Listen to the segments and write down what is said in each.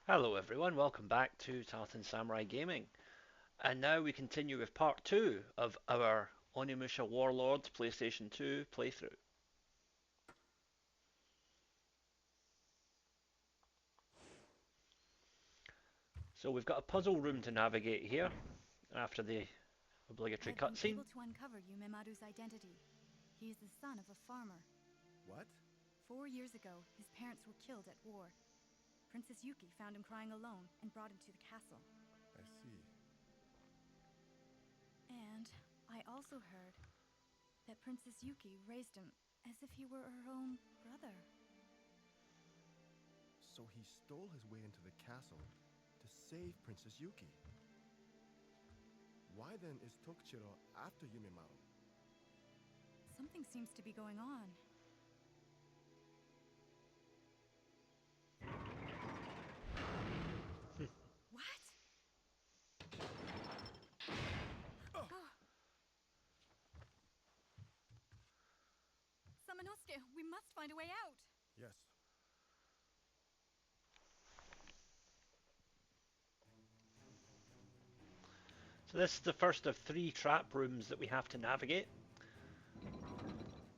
Hello everyone, welcome back to Tartan Samurai Gaming. And now we continue with part 2 of our Onimusha Warlords PlayStation 2 playthrough. So we've got a puzzle room to navigate here after the obligatory I've been cutscene. able to uncover Yumemaru's identity. He is the son of a farmer. What? 4 years ago, his parents were killed at war. Princess Yuki found him crying alone and brought him to the castle. I see. And I also heard that Princess Yuki raised him as if he were her own brother. So he stole his way into the castle to save Princess Yuki. Why then is Tokichiro after Yumemaru? Something seems to be going on. What? Oh. Samanosuke, we must find a way out. Yes. So this is the first of 3 trap rooms that we have to navigate.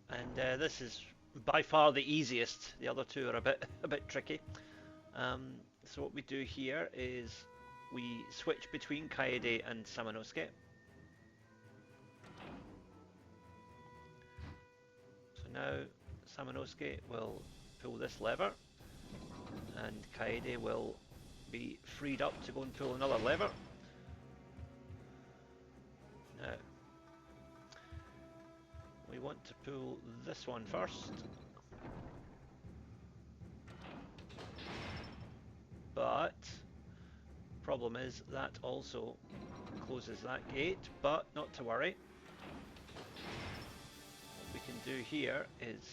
And this is by far the easiest. The other 2 are a bit tricky. So what we do here is we switch between Kaede and Samanosuke. So now Samanosuke will pull this lever and Kaede will be freed up to go and pull another lever. Now we want to pull this one first, but problem is that also closes that gate, but not to worry. What we can do here is,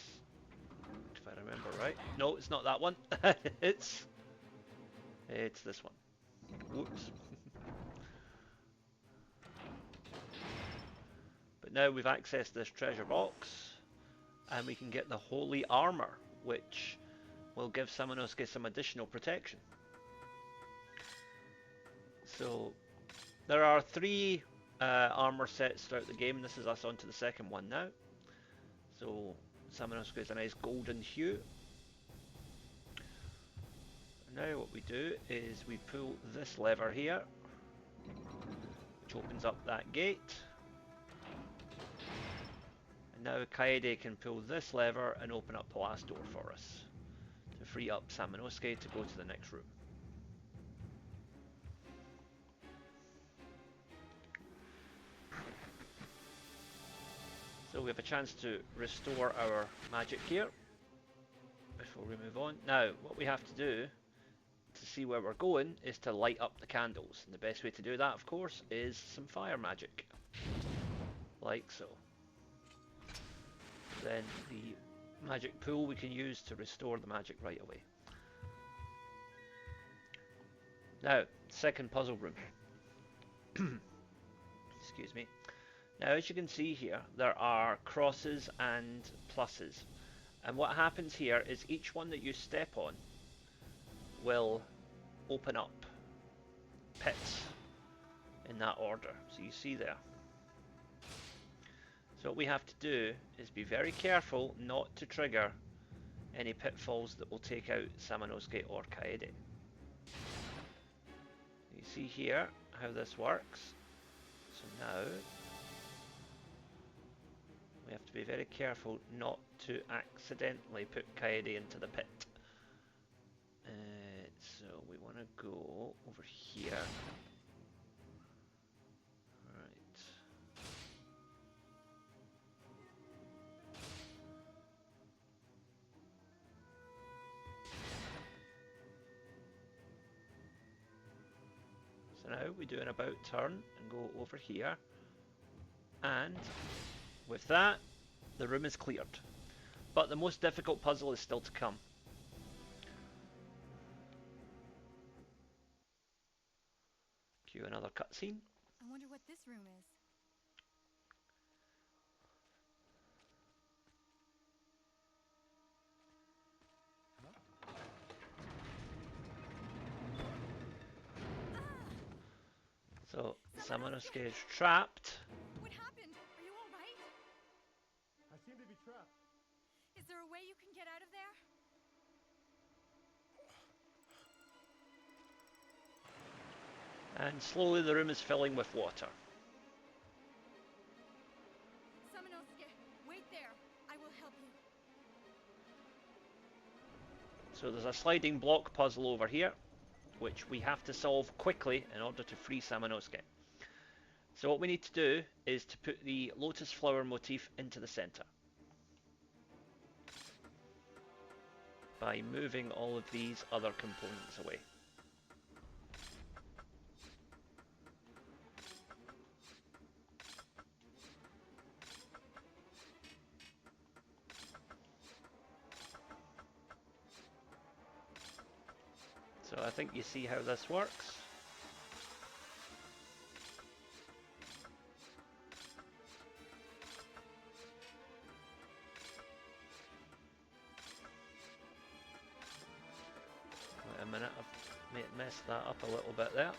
if I remember right, no, it's not that one. it's this one. Whoops. But now we've accessed this treasure box and we can get the holy armor, which will give Samanosuke some additional protection. So there are 3 armor sets throughout the game. This is us onto the second one now. So Samanosuke is a nice golden hue. Now what we do is we pull this lever here, which opens up that gate. And now Kaede can pull this lever and open up the last door for us to free up Samanosuke to go to the next room. So we have a chance to restore our magic here before we move on. Now, what we have to do to see where we're going is to light up the candles. And the best way to do that, of course, is some fire magic. Like so. Then the magic pool we can use to restore the magic right away. Now, second puzzle room. Excuse me. Now, as you can see here, there are crosses and pluses. And what happens here is each one that you step on will open up pits in that order. So you see there. So what we have to do is be very careful not to trigger any pitfalls that will take out Samanosuke or Kaede. You see here how this works. So now we have to be very careful not to accidentally put Kaede into the pit. So we want to go over here. Right. So now we do an about turn and go over here. And with that, the room is cleared. But the most difficult puzzle is still to come. Cue another cutscene. I wonder what this room is. So Samanosuke is trapped. What happened? Are you all right? I seem to be trapped. Is there a way you can get out of there? And slowly the room is filling with water. Samanosuke, wait there. I will help you. So there's a sliding block puzzle over here, which we have to solve quickly in order to free Samanosuke. So what we need to do is to put the lotus flower motif into the center by moving all of these other components away. So I think you see how this works. Wait a minute, I've messed that up a little bit there.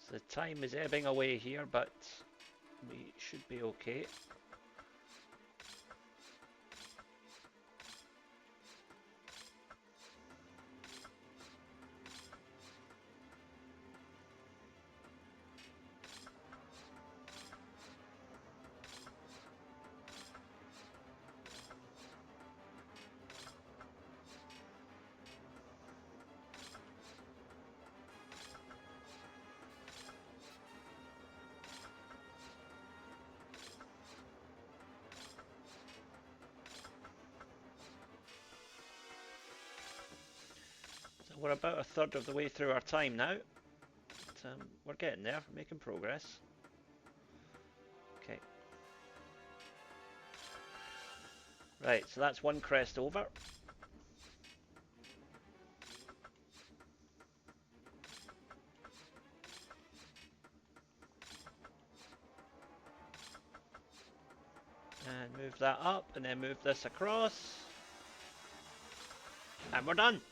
So the time is ebbing away here, but we should be okay. We're about a third of the way through our time now. But, we're getting there, we're making progress. Okay. Right, so that's one crest over. And move that up, and then move this across. And we're done!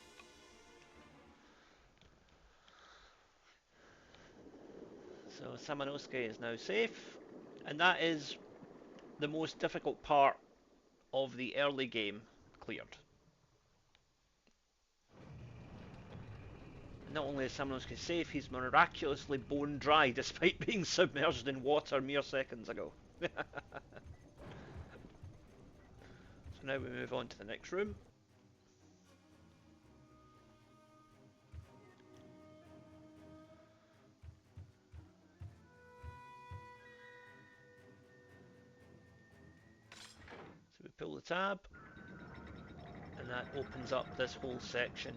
So Samanosuke is now safe, and that is the most difficult part of the early game cleared. Not only is Samanosuke safe, he's miraculously bone dry despite being submerged in water mere seconds ago. So now we move on to the next room. So we pull the tab, and that opens up this whole section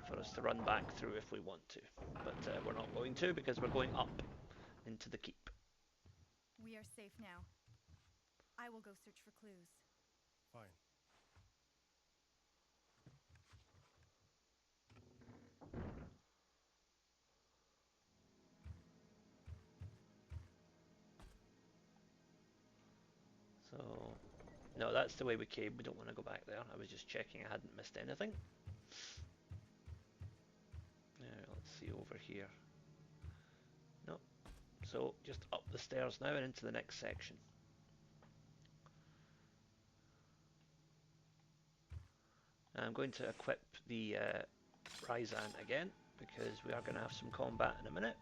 for us to run back through if we want to. But we're not going to, because we're going up into the keep. We are safe now. I will go search for clues. Fine. So, no, that's the way we came. We don't want to go back there. I was just checking I hadn't missed anything. Let's see over here. No. So, just up the stairs now and into the next section. I'm going to equip the Ryzan again, because we are going to have some combat in a minute.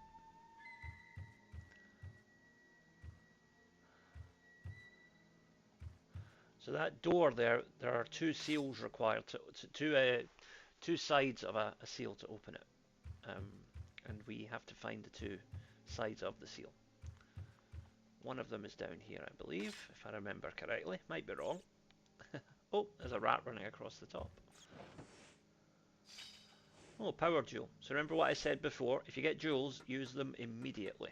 So that door there are two seals required, two sides of a seal to open it. And we have to find the two sides of the seal. One of them is down here, I believe, if I remember correctly. Might be wrong. Oh, there's a rat running across the top. Oh, power jewel. So remember what I said before, if you get jewels, use them immediately.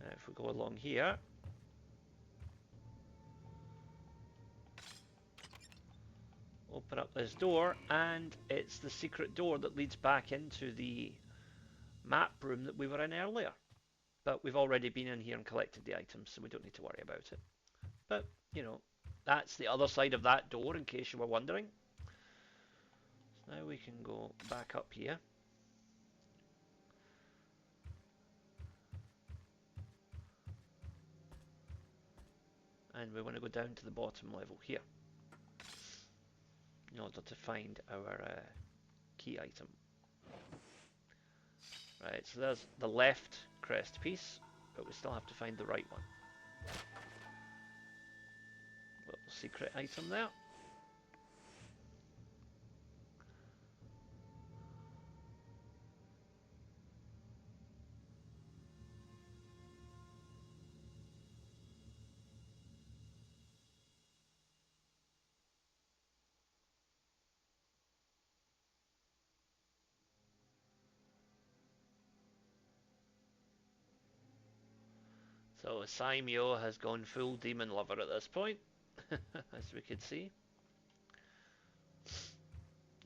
Now if we go along here, Open up this door, and it's the secret door that leads back into the map room that we were in earlier. But we've already been in here and collected the items, so we don't need to worry about it. But, you know, that's the other side of that door, in case you were wondering. So now we can go back up here. And we want to go down to the bottom level here in order to find our key item. Right, so there's the left crest piece, but we still have to find the right one. Little secret item there. So Saimyo has gone full demon lover at this point, as we can see.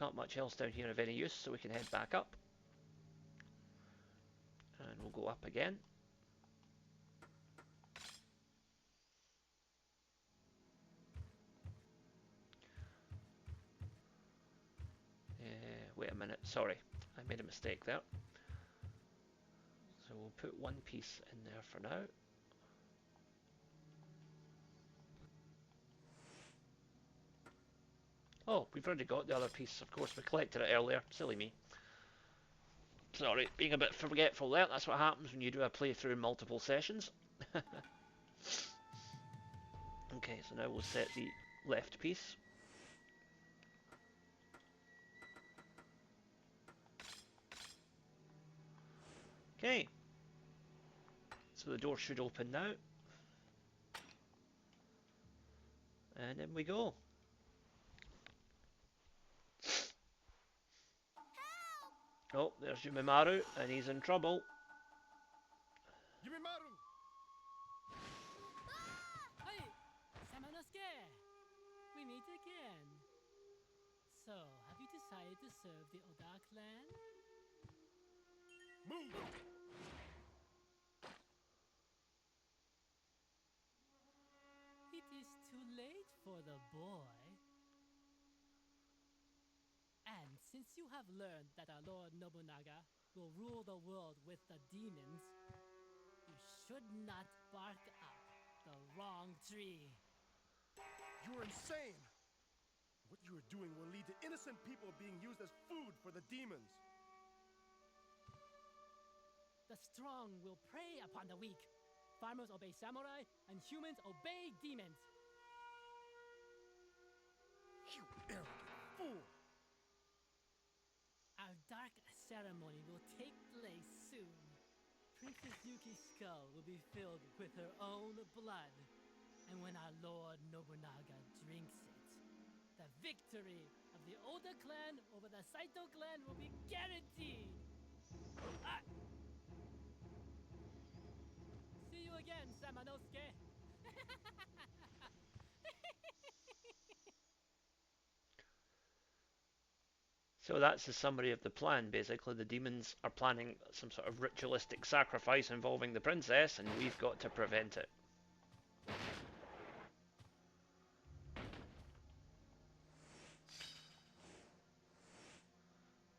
Not much else down here of any use, so we can head back up. And we'll go up again. Wait a minute, sorry, I made a mistake there. So we'll put one piece in there for now. Oh, we've already got the other piece, of course, we collected it earlier, silly me. Sorry, being a bit forgetful there, that's what happens when you do a playthrough in multiple sessions. Okay, so now we'll set the left piece. Okay, so the door should open now. And in we go. Oh, there's Yumimaru, and he's in trouble. Yumimaru! Hi, Samanosuke! We meet again. So, have you decided to serve the Oda clan? Move! It is too late for the boy. And since you have learned that our Lord Nobunaga will rule the world with the demons, you should not bark up the wrong tree. You're insane! What you are doing will lead to innocent people being used as food for the demons. The strong will prey upon the weak. Farmers obey samurai, and humans obey demons. You arrogant fool! Our dark ceremony will take place soon. Princess Yuki's skull will be filled with her own blood. And when our Lord Nobunaga drinks it, the victory of the Oda clan over the Saito clan will be guaranteed! Ah! See you again, Samanosuke! So that's the summary of the plan, basically. The demons are planning some sort of ritualistic sacrifice involving the princess, and we've got to prevent it.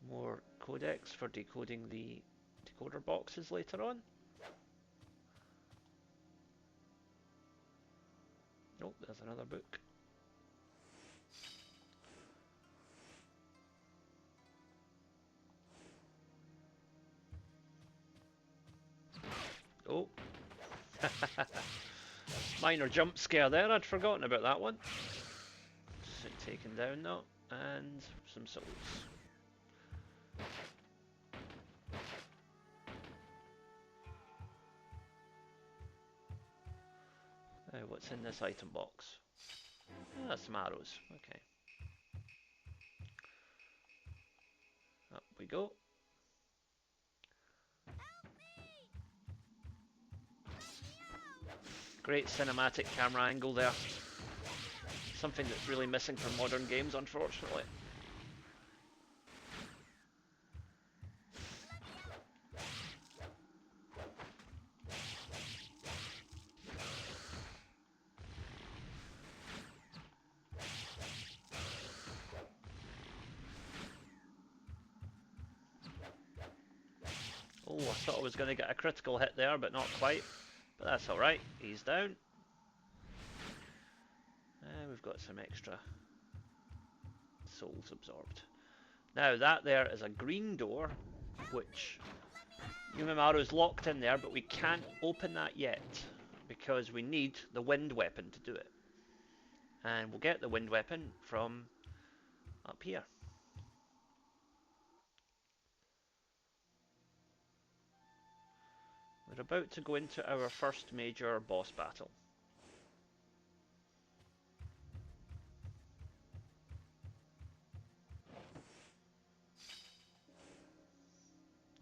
More codecs for decoding the decoder boxes later on. Oh, there's another book. Oh. Minor jump scare there, I'd forgotten about that one. So taken down now, and some souls. Now, what's in this item box? Ah, some arrows. Okay. Up we go. Great cinematic camera angle there. something that's really missing from modern games, unfortunately. Oh, I thought I was going to get a critical hit there, but not quite. But that's alright, he's down. And we've got some extra souls absorbed. Now that there is a green door, which Yumimaru's locked in there, but we can't open that yet because we need the wind weapon to do it. And we'll get the wind weapon from up here. We're about to go into our first major boss battle.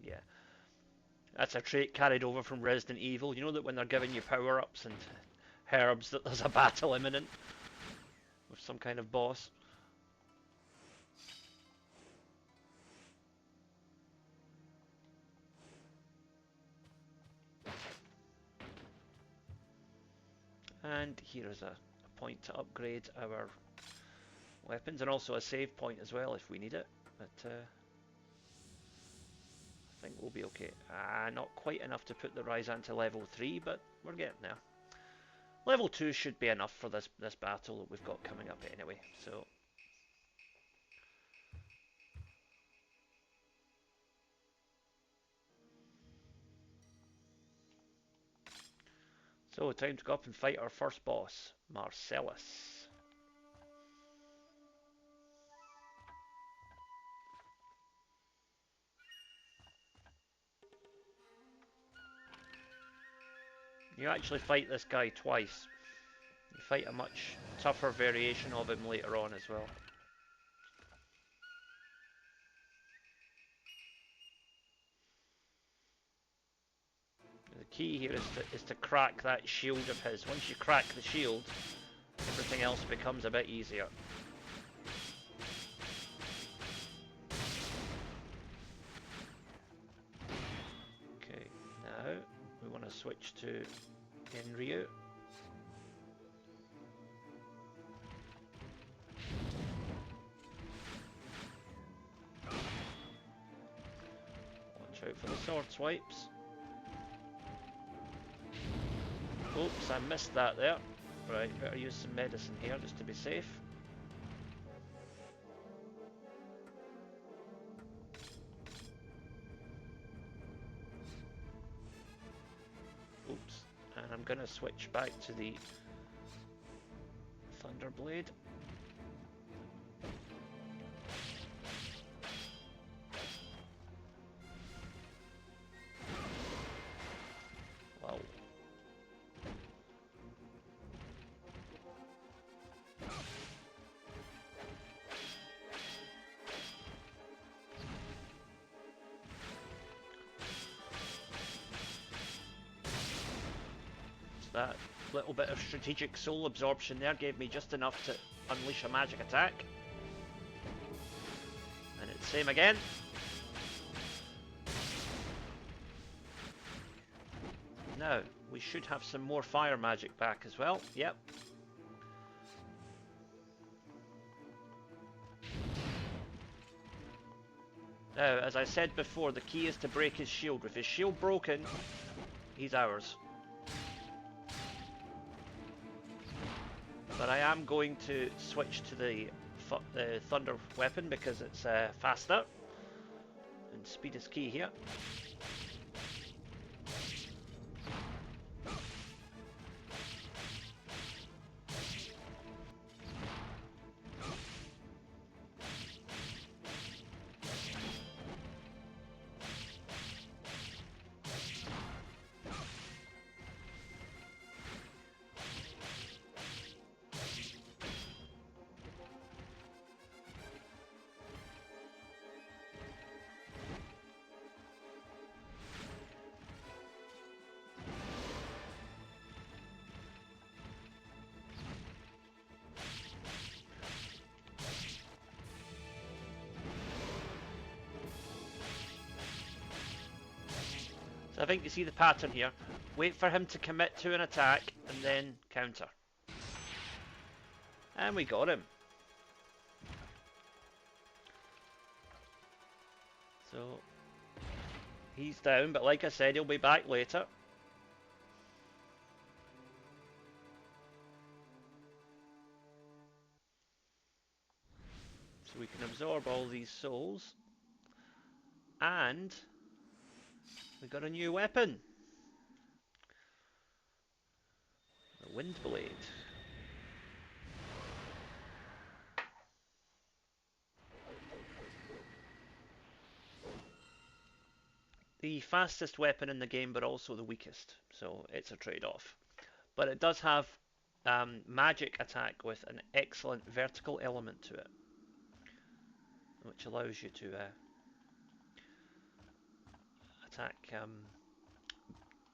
Yeah. That's a trait carried over from Resident Evil. You know that when they're giving you power-ups and herbs that there's a battle imminent with some kind of boss. And here is a point to upgrade our weapons, and also a save point as well if we need it. But I think we'll be okay. Not quite enough to put the Ryzan to level 3, but we're getting there. Level 2 should be enough for this battle that we've got coming up anyway. So time to go up and fight our first boss, Marcellus. You actually fight this guy twice. You fight a much tougher variation of him later on as well. The key here is to crack that shield of his. Once you crack the shield, everything else becomes a bit easier. Okay, now we want to switch to Enryu. Watch out for the sword swipes. Oops, I missed that there. Right, better use some medicine here just to be safe. Oops, and I'm gonna switch back to the Thunderblade. Wow. That little bit of strategic soul absorption there gave me just enough to unleash a magic attack. And it's same again. Now, we should have some more fire magic back as well. Yep. Now, as I said before, the key is to break his shield. With his shield broken, he's ours. But I am going to switch to the thunder weapon because it's faster. And speed is key here. I think you see the pattern here. Wait for him to commit to an attack and then counter. And we got him. So he's down, but like I said, he'll be back later. So we can absorb all these souls. And we got a new weapon. The Wind Blade. The fastest weapon in the game, but also the weakest. So it's a trade-off. But it does have magic attack with an excellent vertical element to it, which allows you to attack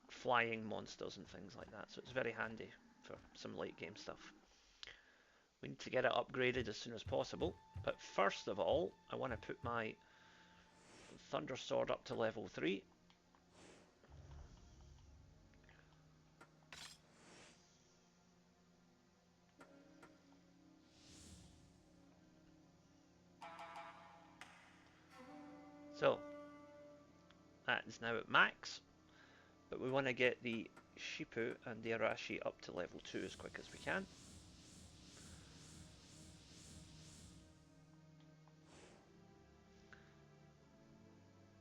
flying monsters and things like that. So it's very handy for some late game stuff. We need to get it upgraded as soon as possible. But first of all, I want to put my Thunder Sword up to level 3. So that is now at max, but we want to get the Shipu and the Arashi up to level 2 as quick as we can.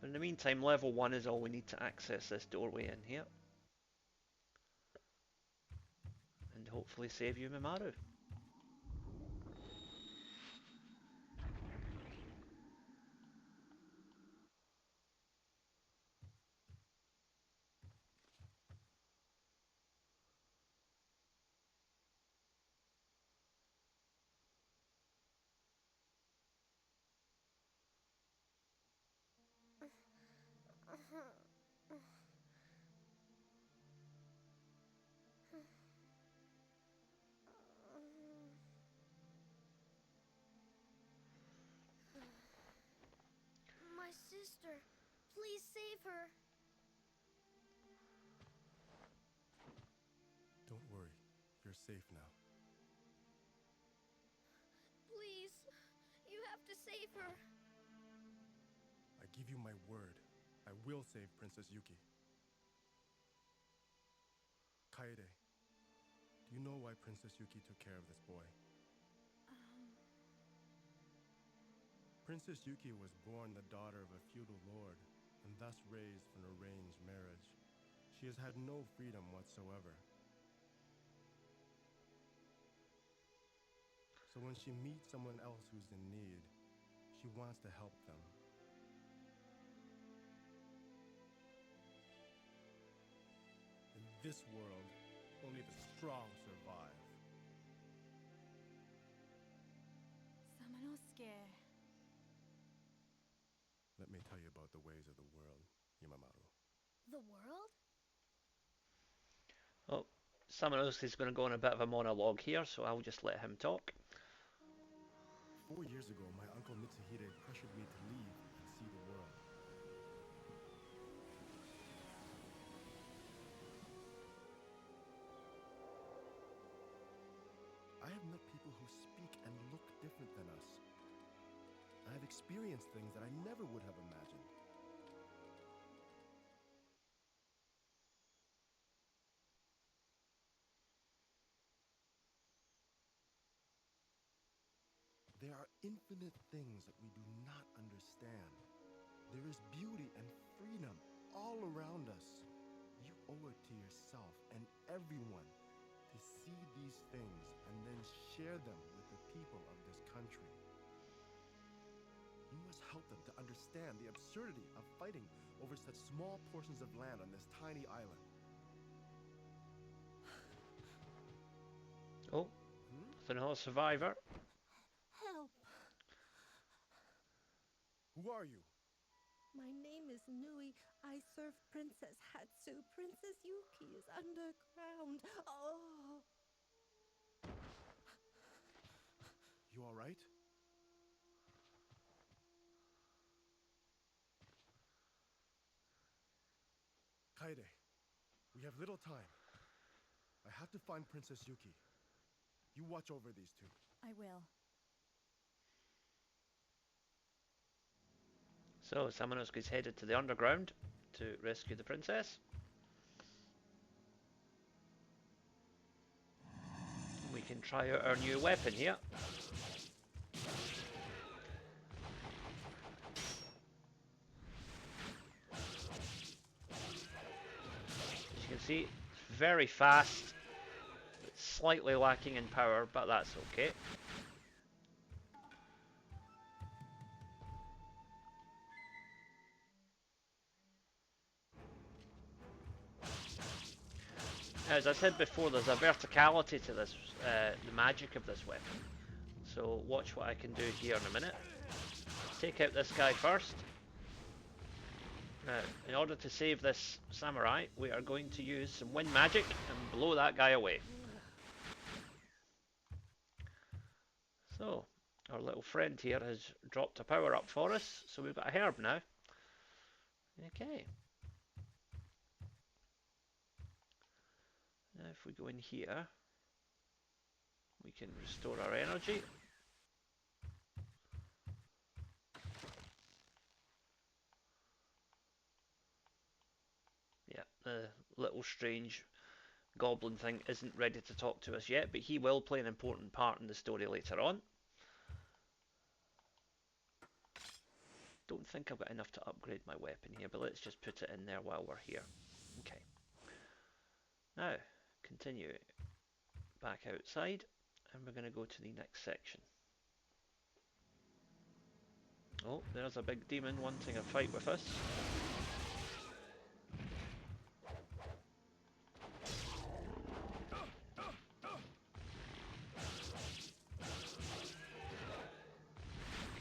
In the meantime, level 1 is all we need to access this doorway in here. And hopefully save Yumimaru. My sister. Please save her. Don't worry. You're safe now. Please. You have to save her. I give you my word. I will save Princess Yuki. Kaede, do you know why Princess Yuki took care of this boy? Princess Yuki was born the daughter of a feudal lord, and thus raised for an arranged marriage. She has had no freedom whatsoever. So when she meets someone else who's in need, she wants to help them. In this world, only the strong survive. Samanosuke. Let me tell you about the ways of the world, Yamamaru. The world? Oh, Samanosuke is going to go on a bit of a monologue here, so I'll just let him talk. 4 years ago, my uncle Mitsuhide pressured me to leave and see the world. I have met people who speak and look different than us. I have experienced things that I never would have imagined. There are infinite things that we do not understand. There is beauty and freedom all around us. You owe it to yourself and everyone to see these things and then share them with the people of this country. You must help them to understand the absurdity of fighting over such small portions of land on this tiny island. Oh, there's another survivor. Help! Who are you? My name is Nui. I serve Princess Hatsu. Princess Yuki is underground. Oh! You all right? We have little time. I have to find Princess Yuki. You watch over these two. I will. So Samanosuke's headed to the underground to rescue the princess. We can try out our new weapon here. As you can see, it's very fast. It's slightly lacking in power, but that's okay. As I said before, there's a verticality to this, the magic of this weapon. So watch what I can do here in a minute. Take out this guy first. Now, in order to save this samurai, we are going to use some wind magic and blow that guy away. So, our little friend here has dropped a power up for us, so we've got a herb now. Okay. Now if we go in here, we can restore our energy. Yeah, the little strange goblin thing isn't ready to talk to us yet, but he will play an important part in the story later on. Don't think I've got enough to upgrade my weapon here, but let's just put it in there while we're here. Okay. Now, continue back outside, and we're going to go to the next section. Oh, there's a big demon wanting a fight with us.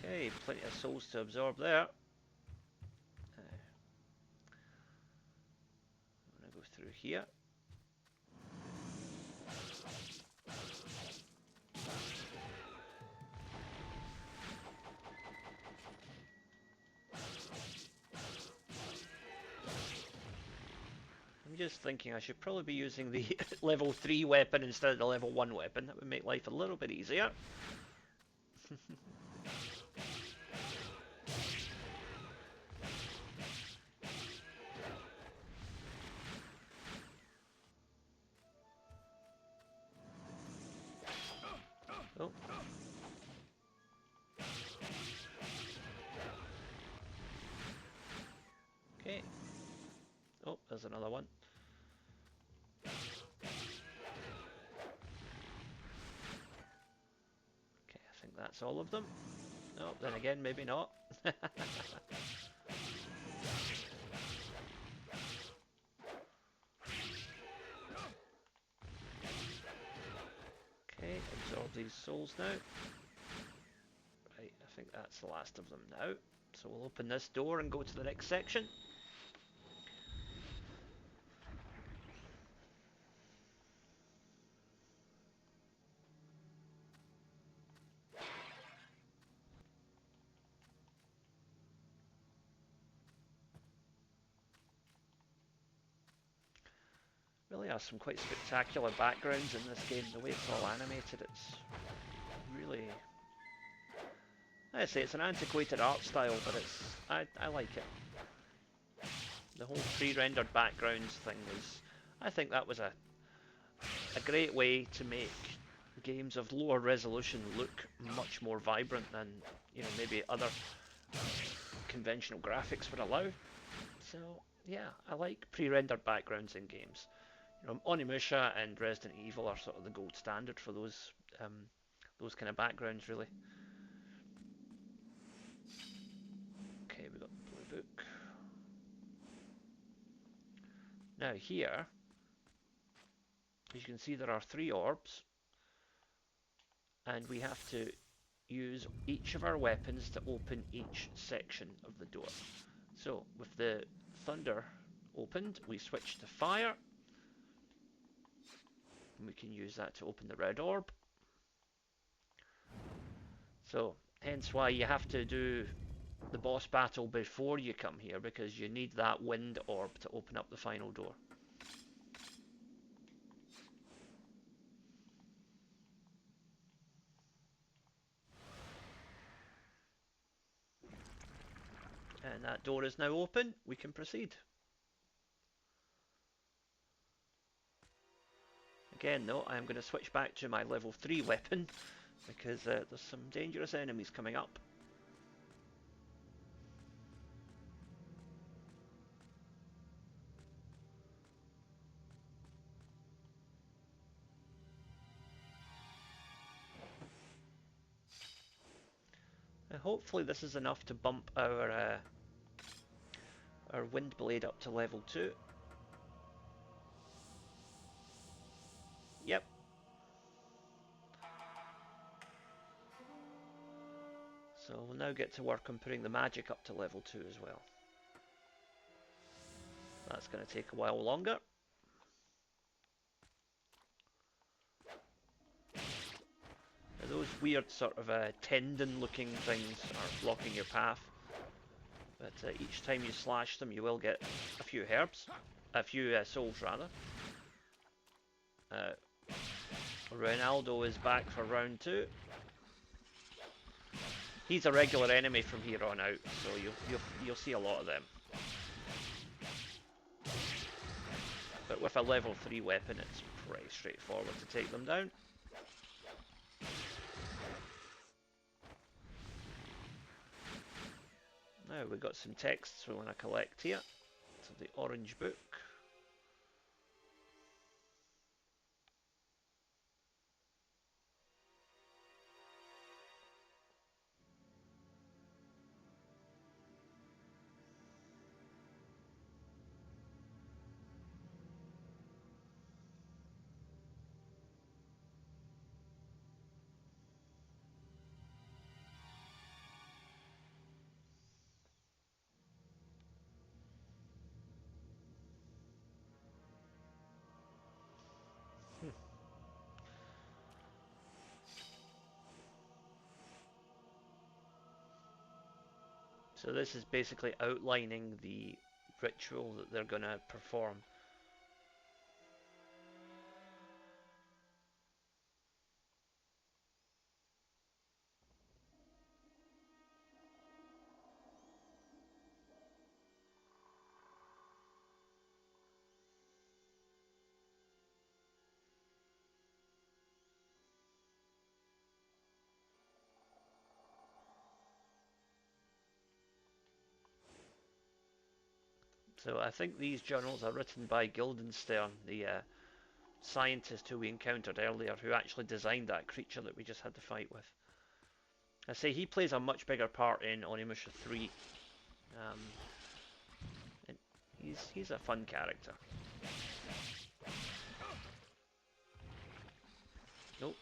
Okay, plenty of souls to absorb there. I'm going to go through here. I'm just thinking I should probably be using the level 3 weapon instead of the level 1 weapon. That would make life a little bit easier. Oh. Okay. Oh, there's another one. Okay, I think that's all of them. No, then again, maybe not. Okay, absorb these souls now. Right, I think that's the last of them now. So we'll open this door and go to the next section. Really are some quite spectacular backgrounds in this game. The way it's all animated, it's really... I'd say it's an antiquated art style, but it's I like it. The whole pre-rendered backgrounds thing was... I think that was a great way to make games of lower resolution look much more vibrant than, you know, maybe other conventional graphics would allow. So yeah, I like pre-rendered backgrounds in games. You know, Onimusha and Resident Evil are sort of the gold standard for those kind of backgrounds, really. Okay, we got the blue book. Now here, as you can see, there are 3 orbs, and we have to use each of our weapons to open each section of the door. So with the thunder opened, we switch to fire, and we can use that to open the red orb. So hence why you have to do the boss battle before you come here, because you need that wind orb to open up the final door. And that door is now open. We can proceed. Again, though, I am going to switch back to my level 3 weapon because there's some dangerous enemies coming up. And hopefully this is enough to bump our wind blade up to level 2. Yep. So we'll now get to work on putting the magic up to level 2 as well. That's going to take a while longer. Now those weird sort of tendon looking things are blocking your path. But each time you slash them you will get a few herbs. A few souls rather. Ronaldo is back for round 2. He's a regular enemy from here on out, so you'll see a lot of them. But with a level 3 weapon, it's pretty straightforward to take them down. Now we've got some texts we want to collect here. So the orange book. So this is basically outlining the ritual that they're going to perform. So I think these journals are written by Guildenstern, the scientist who we encountered earlier, who actually designed that creature that we just had to fight with. I say he plays a much bigger part in Onimusha 3. And he's a fun character. Nope.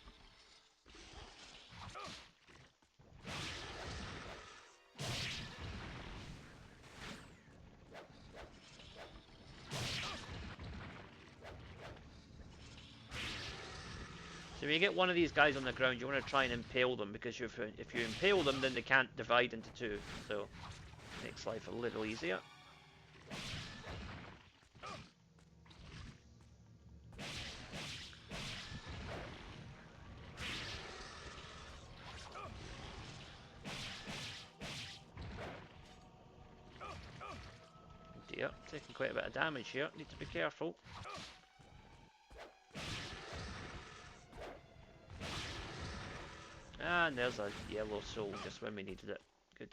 So when you get one of these guys on the ground, you want to try and impale them, because if you impale them, then they can't divide into two. So it makes life a little easier. Dear, taking quite a bit of damage here. Need to be careful. And there's a yellow soul just when we needed it. Good.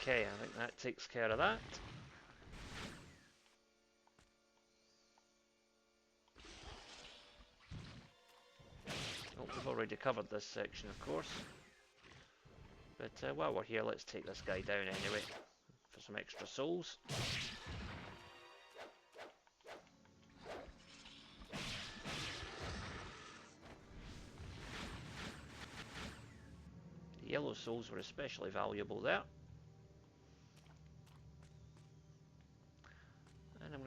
Okay, I think that takes care of that. Oh, we've already covered this section, of course. But while we're here, let's take this guy down anyway, for some extra souls. The yellow souls were especially valuable there.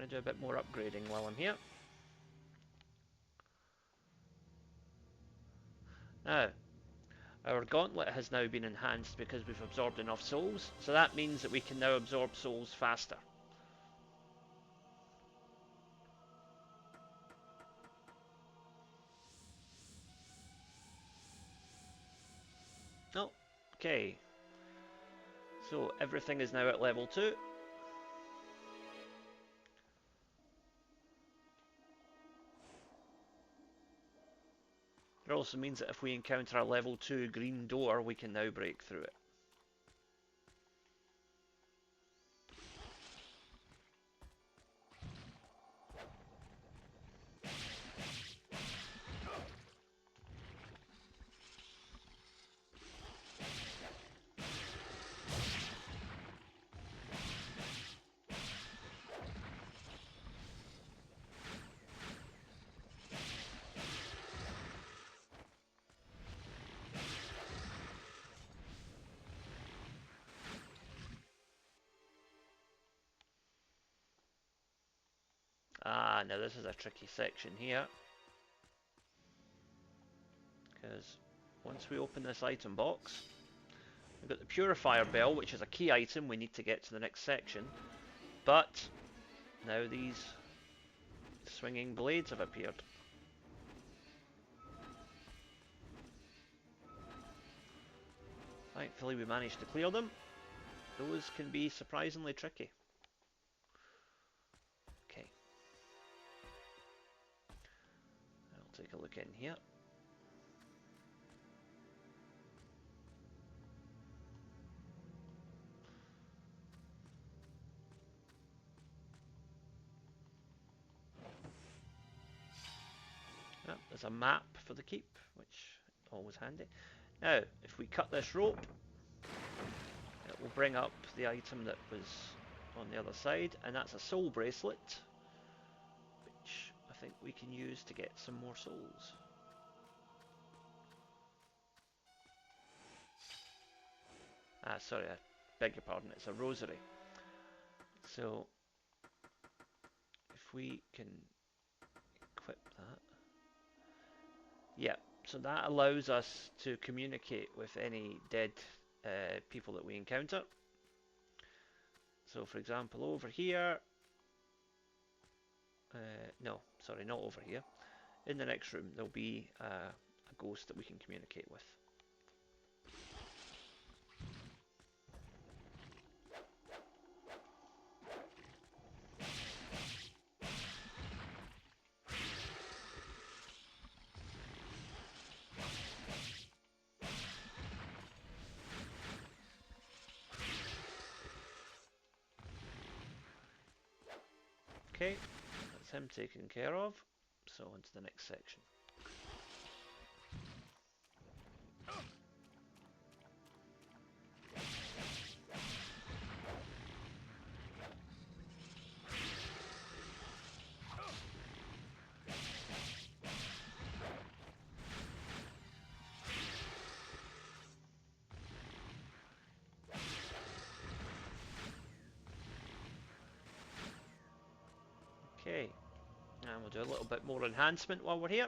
do a bit more upgrading while I'm here. Now, our gauntlet has now been enhanced because we've absorbed enough souls, so that means that we can now absorb souls faster. Oh, okay. So everything is now at level 2. It also means that if we encounter a level 2 green door, we can now break through it. Ah, now this is a tricky section here. Because once we open this item box, we've got the Purifier Bell, which is a key item we need to get to the next section. But now these swinging blades have appeared. Thankfully we managed to clear them. Those can be surprisingly tricky. Okay. I'll take a look in here. There's a map for the keep, which is always handy. Now, if we cut this rope, it will bring up the item that was on the other side, and that's a soul bracelet, which I think we can use to get some more souls. Sorry, I beg your pardon, it's a rosary. So, if we can equip that. Yeah, so that allows us to communicate with any dead people that we encounter. So for example over here, no, sorry, not over here. In the next room there'll be a ghost that we can communicate with. Okay, that's him taken care of. So on to the next section. Okay, and we'll do a little bit more enhancement while we're here.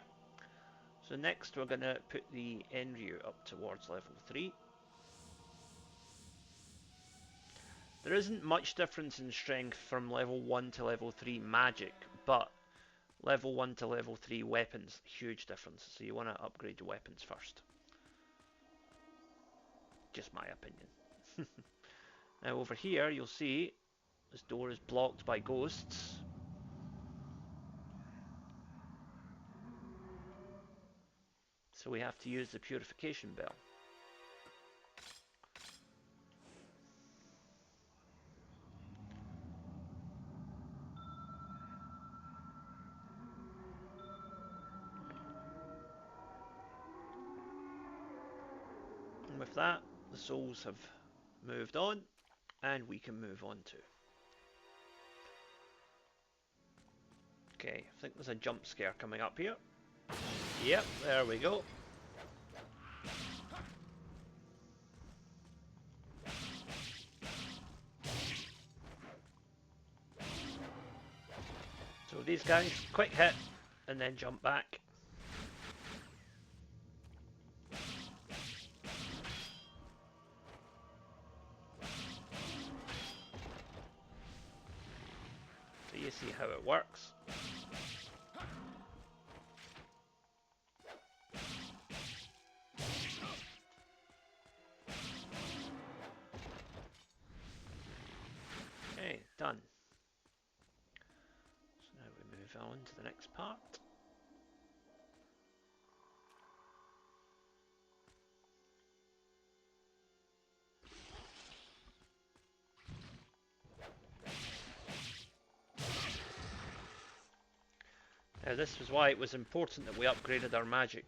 So next we're going to put the Enryu up towards level 3. There isn't much difference in strength from level 1 to level 3 magic, but level 1 to level 3 weapons, huge difference, so you want to upgrade your weapons first. Just my opinion. Now over here you'll see this door is blocked by ghosts. So we have to use the purification bell. And with that, the souls have moved on, and we can move on too. Okay, I think there's a jump scare coming up here. Yep, there we go. So these guys, quick hit, and then jump back. So you see how it works. Okay, done. So now we move on to the next part. Now this was why it was important that we upgraded our magic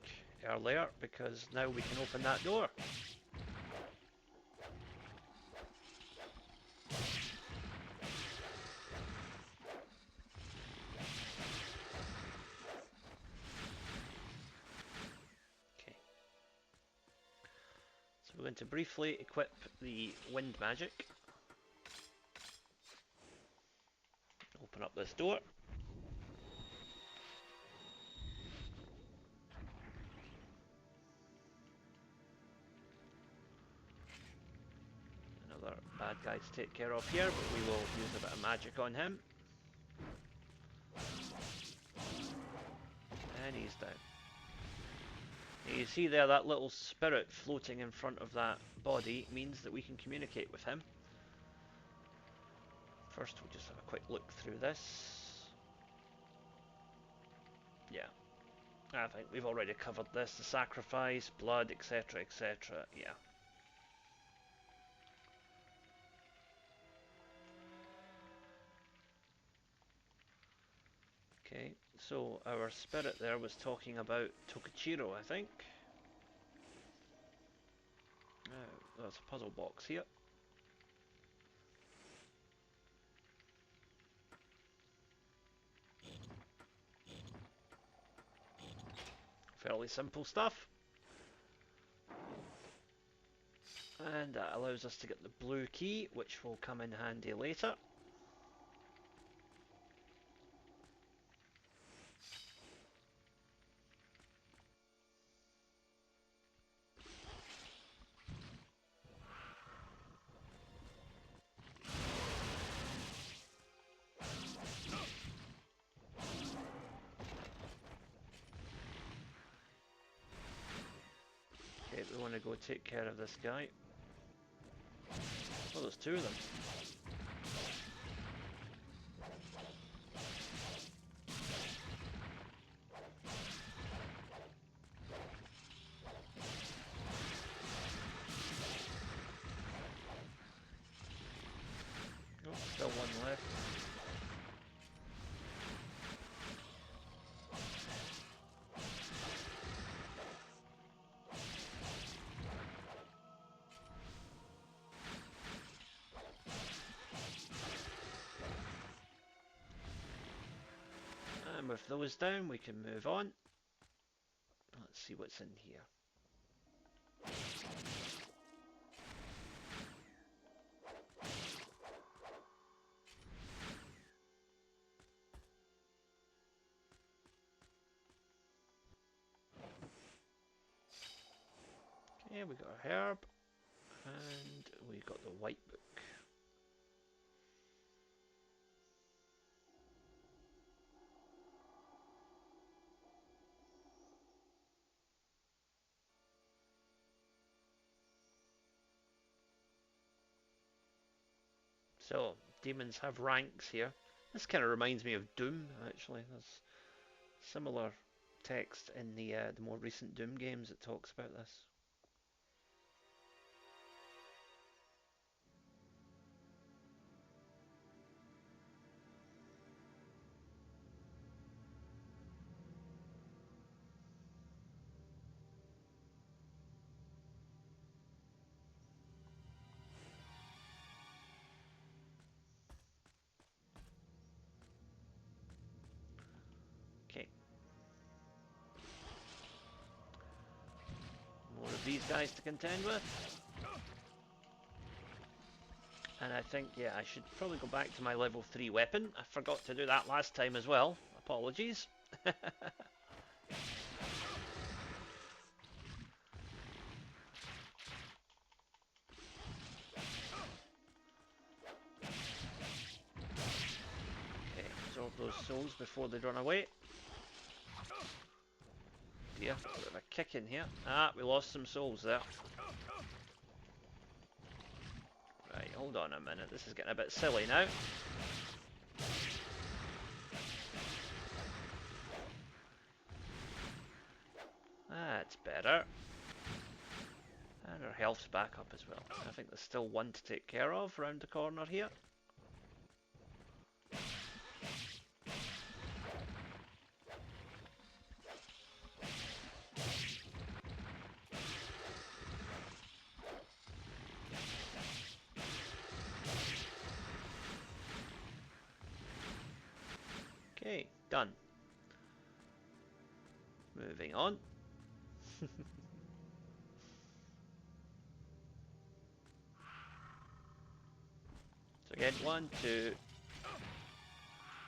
earlier, because now we can open that door. Okay. So we're going to briefly equip the wind magic. Open up this door. Another bad guy to take care of here, but we will use a bit of magic on him. And he's down. You see there, that little spirit floating in front of that body means that we can communicate with him. First, we'll just have a quick look through this. Yeah, I think we've already covered this. The sacrifice, blood, etc, etc, yeah. Okay, so our spirit there was talking about Tokichiro, I think. There's a puzzle box here. Fairly simple stuff. And that allows us to get the blue key, which will come in handy later. Okay, we want to go take care of this guy. Oh, there's two of them. Oh, still one left. And with those down, we can move on. Let's see what's in here. Okay, we got a herb, and we got the white book. So, demons have ranks here. This kind of reminds me of Doom, actually. There's similar text in the more recent Doom games that talks about this. Okay. More of these guys to contend with. And I think, yeah, I should probably go back to my level 3 weapon. I forgot to do that last time as well. Apologies. Okay, absorb those souls before they run away. Dear, a bit of a kick in here. Ah, we lost some souls there. Right, hold on a minute. This is getting a bit silly now. That's better. And our health's back up as well. I think there's still one to take care of round the corner here. Okay, done. Moving on. So again, 1, 2.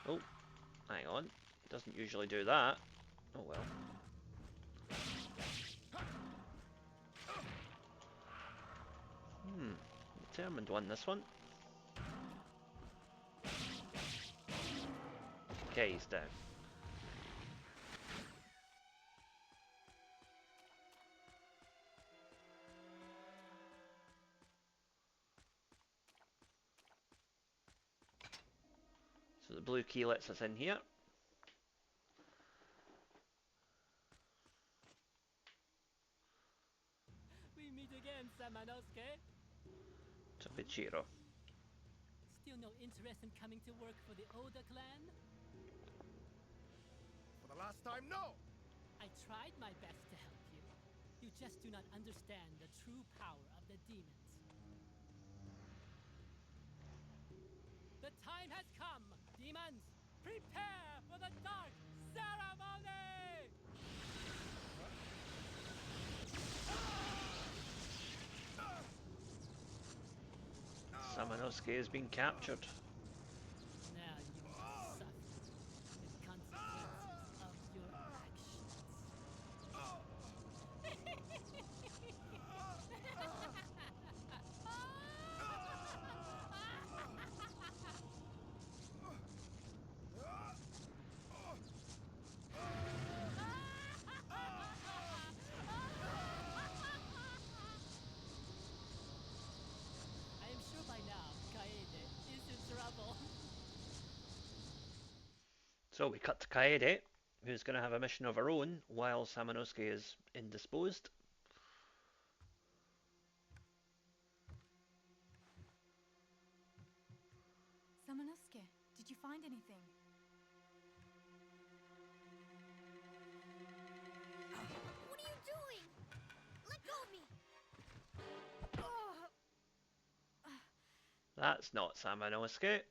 Oh, hang on. It doesn't usually do that. Oh well. Determined one, this one. Okay, he's down. So the blue key lets us in here. We meet again, Samanosuke. Tobichiro. Still no interest in coming to work for the Oda clan? For the last time, no! I tried my best to help you. You just do not understand the true power of the demons. The time has come, demons! Prepare for the dark ceremony! Samanosuke has been captured. Now you must suffer the consequences of your actions. I am sure by now, Kaede is in trouble. So we cut to Kaede, who's going to have a mission of her own while Samanosuke is indisposed. Samanosuke, did you find anything? What are you doing? Let go of me! That's not Samanosuke. Samanosuke?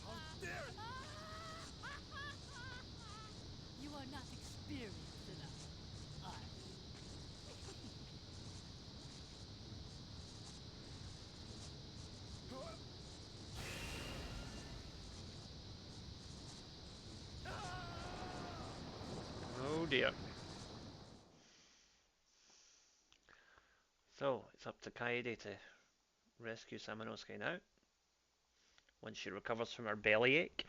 How dare you! You are not experienced enough. Oh dear. So it's up to Kaede to rescue Samanosuke now. Once she recovers from her bellyache.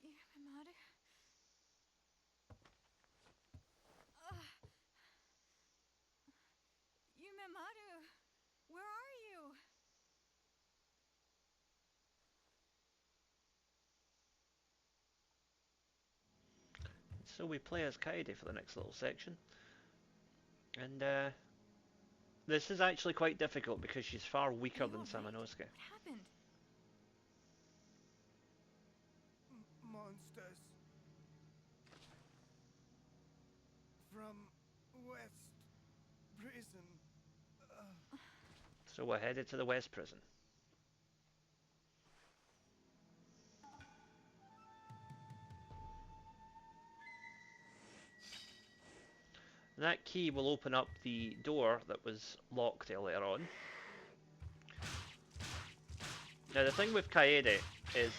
Yumemaru? Yumemaru, where are you? So we play as Kaede for the next little section. And this is actually quite difficult because she's far weaker Are you than all right? Samanosuke. What happened? monsters from West Prison. So we're headed to the West Prison. And that key will open up the door that was locked earlier on. Now the thing with Kaede is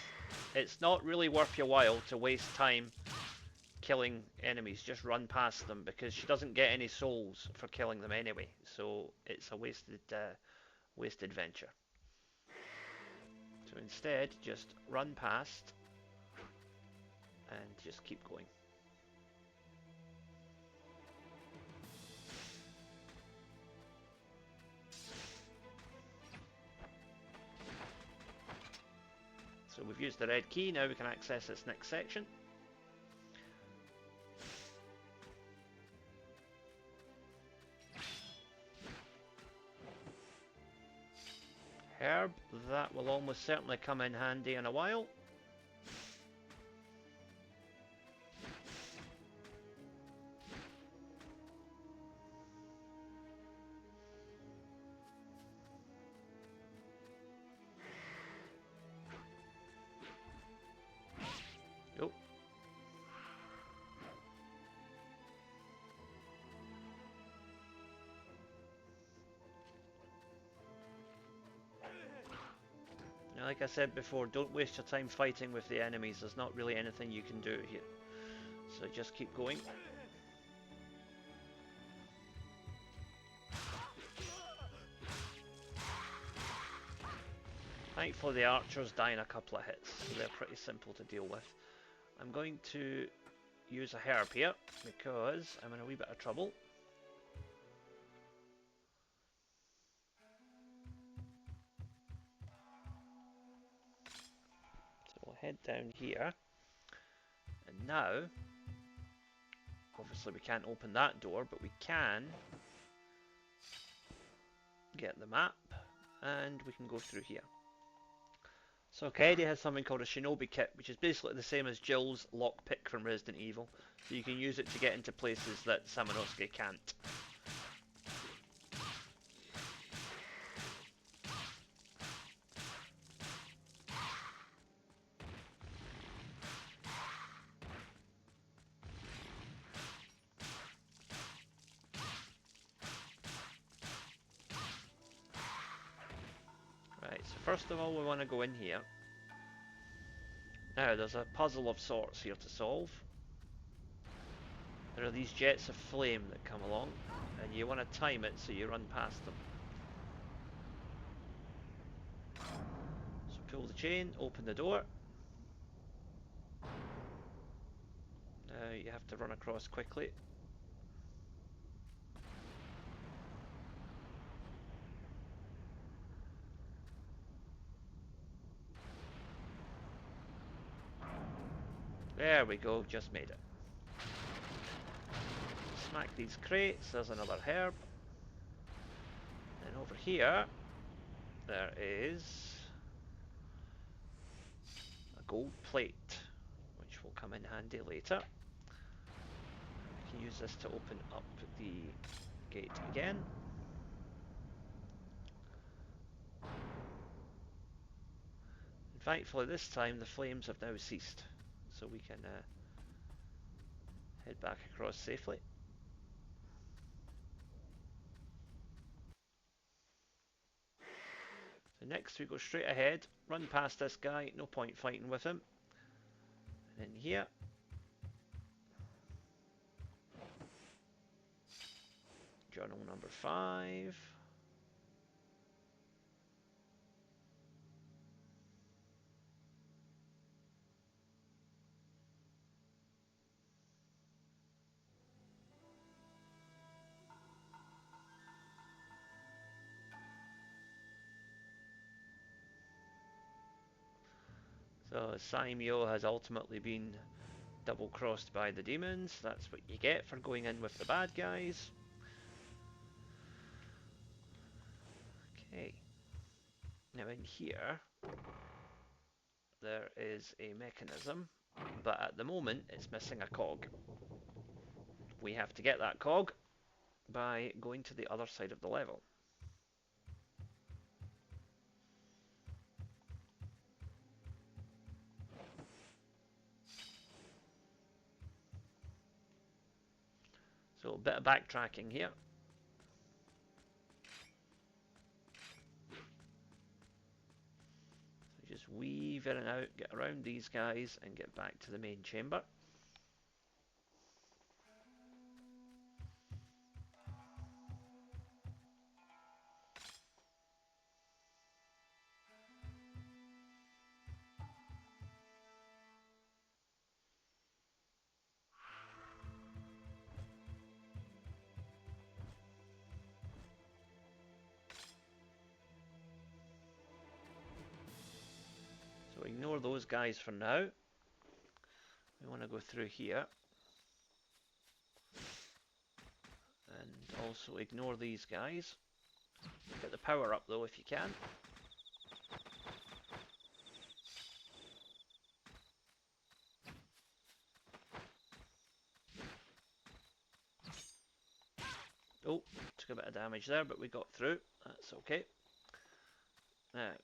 it's not really worth your while to waste time killing enemies, just run past them, because she doesn't get any souls for killing them anyway, so it's a wasted venture. So instead, just run past and just keep going. So we've used the red key, now we can access this next section. Herb, that will almost certainly come in handy in a while. Oh. Now, like I said before, don't waste your time fighting with the enemies. There's not really anything you can do here. So just keep going. Thankfully the archers die in a couple of hits, so they're pretty simple to deal with. I'm going to use a herb here, because I'm in a wee bit of trouble. So we'll head down here. And now, obviously we can't open that door, but we can get the map, and we can go through here. So Kaede has something called a Shinobi Kit, which is basically the same as Jill's lockpick from Resident Evil. So you can use it to get into places that Samanosuke can't. Right, so first of all we want to go in here. Now there's a puzzle of sorts here to solve. There are these jets of flame that come along, and you want to time it so you run past them. So pull the chain, open the door. Now you have to run across quickly. There we go, just made it. Smack these crates, there's another herb. And over here, there is a gold plate, which will come in handy later. We can use this to open up the gate again. And thankfully this time the flames have now ceased, so we can head back across safely. So next we go straight ahead, run past this guy, no point fighting with him. And in here, journal number 5. So Saimyo has ultimately been double-crossed by the demons. That's what you get for going in with the bad guys. Okay. Now in here, there is a mechanism but at the moment it's missing a cog. We have to get that cog by going to the other side of the level. So a bit of backtracking here. So just weave in and out, get around these guys and get back to the main chamber. So ignore those guys for now. We want to go through here. And also ignore these guys. Get the power up though if you can. Oh, took a bit of damage there, but we got through. That's okay. Now, okay.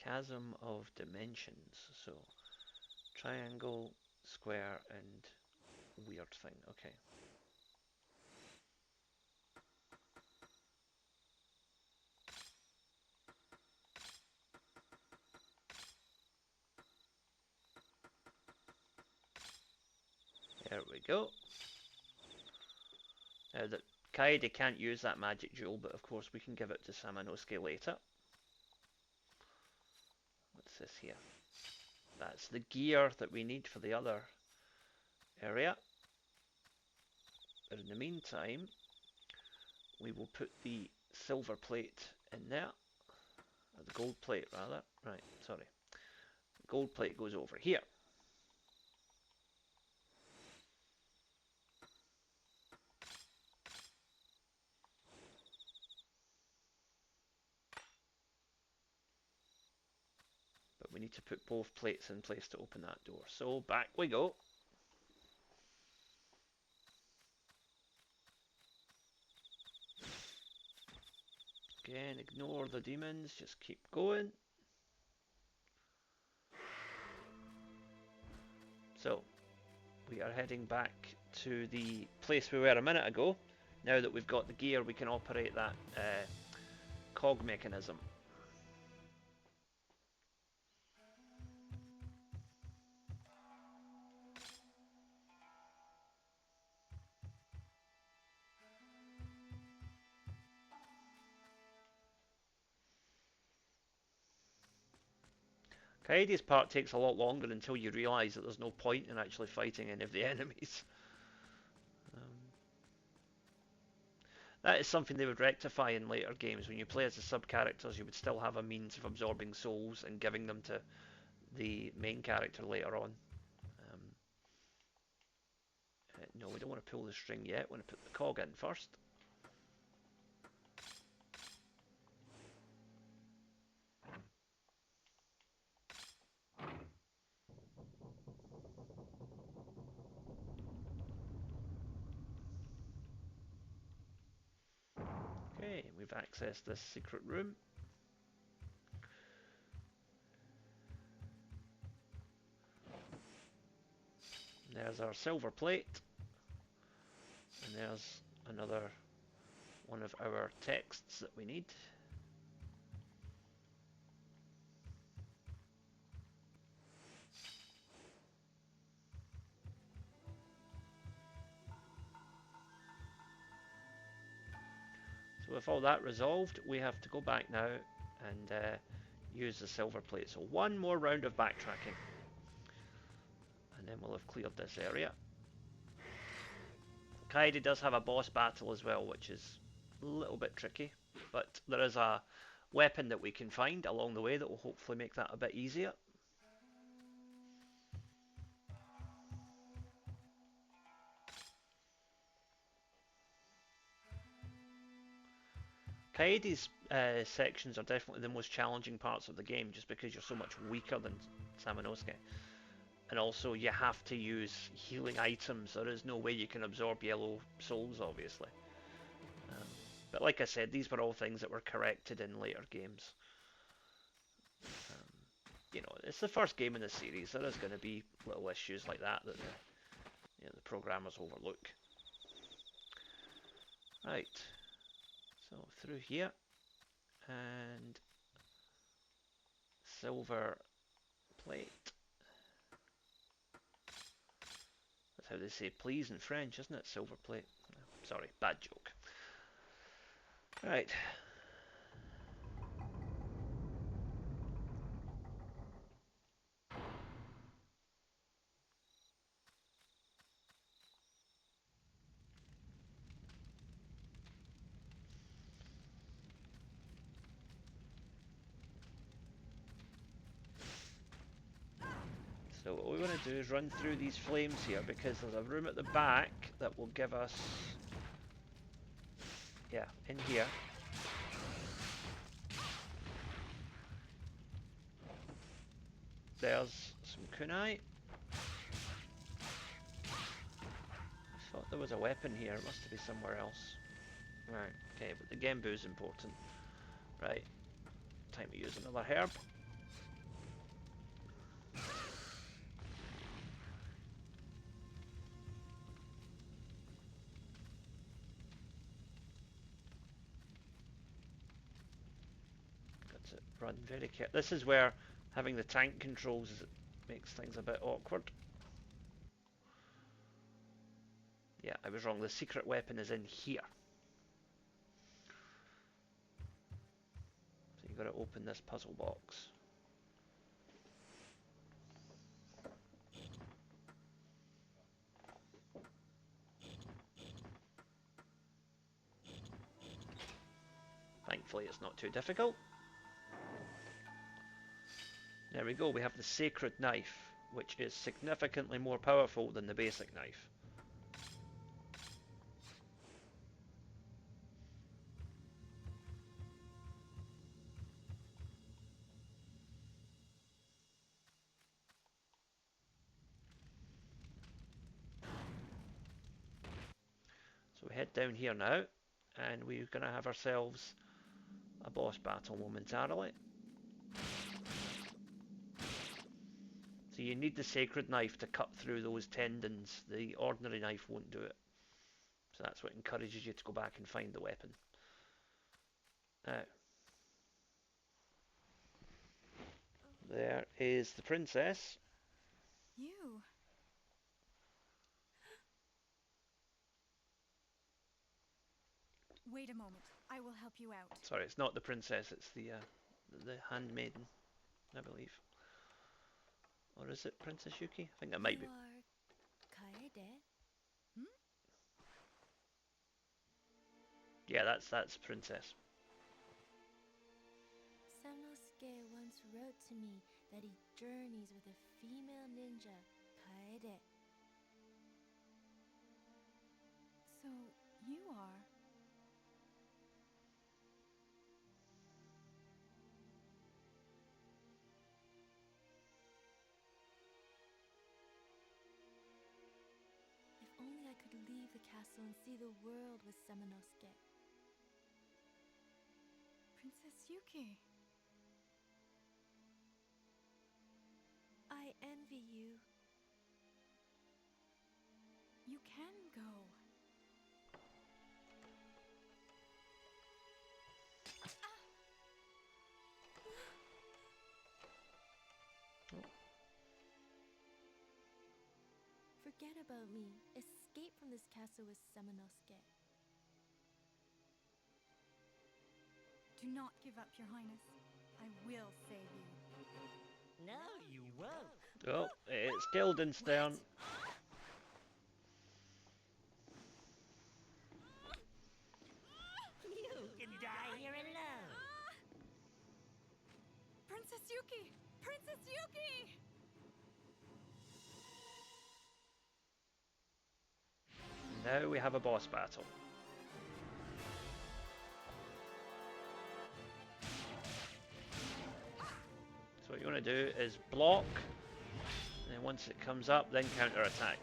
Chasm of dimensions. So, triangle, square, and weird thing. Okay. There we go. Now that Kaede can't use that magic jewel, but of course we can give it to Samanosuke later. What's this here? That's the gear that we need for the other area. But in the meantime, we will put the silver plate in there. Or the gold plate, rather. Right, sorry. The gold plate goes over here. But we need to put both plates in place to open that door. So back we go. Again, ignore the demons, just keep going. So, we are heading back to the place we were a minute ago. Now that we've got the gear, we can operate that cog mechanism. Kaede's part takes a lot longer until you realise that there's no point in actually fighting any of the enemies. That is something they would rectify in later games. When you play as the sub-characters, you would still have a means of absorbing souls and giving them to the main character later on. No, we don't want to pull the string yet. We want to put the cog in first. Okay, we've accessed this secret room. There's our silver plate. And there's another one of our texts that we need. So with all that resolved, we have to go back now and use the silver plate. So one more round of backtracking. And then we'll have cleared this area. Kaede does have a boss battle as well, which is a little bit tricky. But there is a weapon that we can find along the way that will hopefully make that a bit easier. Kaede's sections are definitely the most challenging parts of the game, just because you're so much weaker than Samanosuke. And also, you have to use healing items. There is no way you can absorb yellow souls, obviously. But like I said, these were all things that were corrected in later games. You know, it's the first game in the series. There is going to be little issues like that that the programmers overlook. Right. So through here, and silver plate. That's how they say please in French, isn't it? Silver plate. Sorry, bad joke. Right. So what we want to do is run through these flames here, because there's a room at the back that will give us, yeah, in here. There's some kunai. I thought there was a weapon here, it must be somewhere else. Right, okay, but the Genbu is important. Right, time to use another herb. Got to run very carefully. This is where having the tank controls makes things a bit awkward. Yeah, I was wrong. The secret weapon is in here. So you've got to open this puzzle box. Thankfully it's not too difficult. There we go, we have the sacred knife, which is significantly more powerful than the basic knife. So we head down here now, and we're going to have ourselves a boss battle momentarily. So you need the sacred knife to cut through those tendons. The ordinary knife won't do it. So that's what encourages you to go back and find the weapon. Now, there is the princess. You. Wait a moment. I will help you out. Sorry, it's not the princess, it's the handmaiden, I believe. Or is it Princess Yuki? I think that might be. You are Kaede? Yeah, that's Princess. Samanosuke once wrote to me that he journeys with a female ninja, Kaede. So, you are. If only I could leave the castle and see the world with Samanosuke. Princess Yuki. I envy you. You can go. Forget about me. Escape from this castle with Samanosuke. Do not give up, Your Highness. I will save you. No, you won't. Oh, it's Guildenstern. You can die here alone. Princess Yuki! Princess Yuki! Now we have a boss battle. what you want to do is block, and then once it comes up, then counter attack.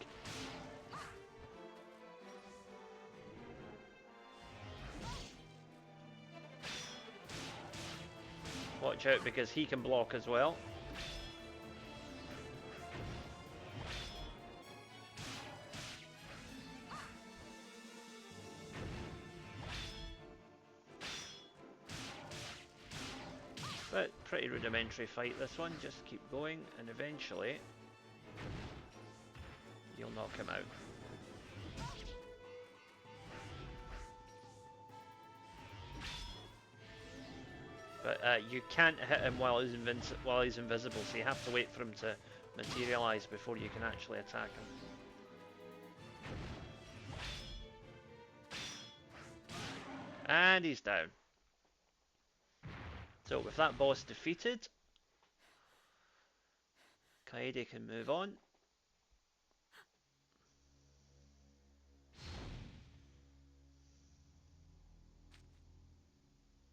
Watch out because he can block as well. But pretty rudimentary fight this one, just keep going and eventually you'll knock him out. But you can't hit him while he's invisible, so you have to wait for him to materialise before you can actually attack him. And he's down. So with that boss defeated, Kaede can move on.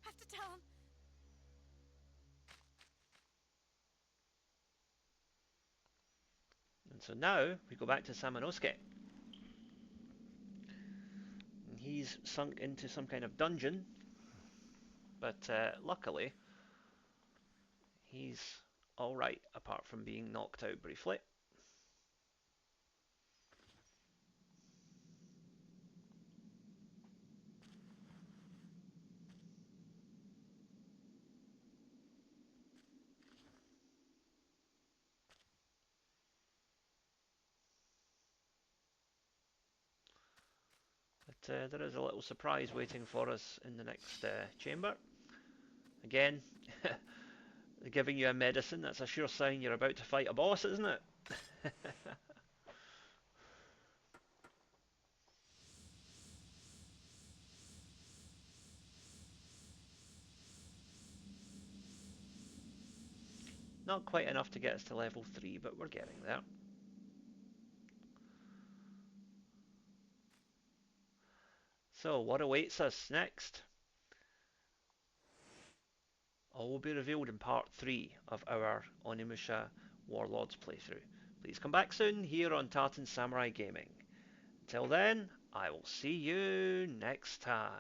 Have to tell him. And so now we go back to Samanosuke. He's sunk into some kind of dungeon, but luckily he's alright apart from being knocked out briefly. But there is a little surprise waiting for us in the next chamber. Again, giving you a medicine, that's a sure sign you're about to fight a boss, isn't it? Not quite enough to get us to level 3, but we're getting there. So, what awaits us next? All will be revealed in part 3 of our Onimusha Warlords playthrough. Please come back soon here on Tartan Samurai Gaming. Till then, I will see you next time.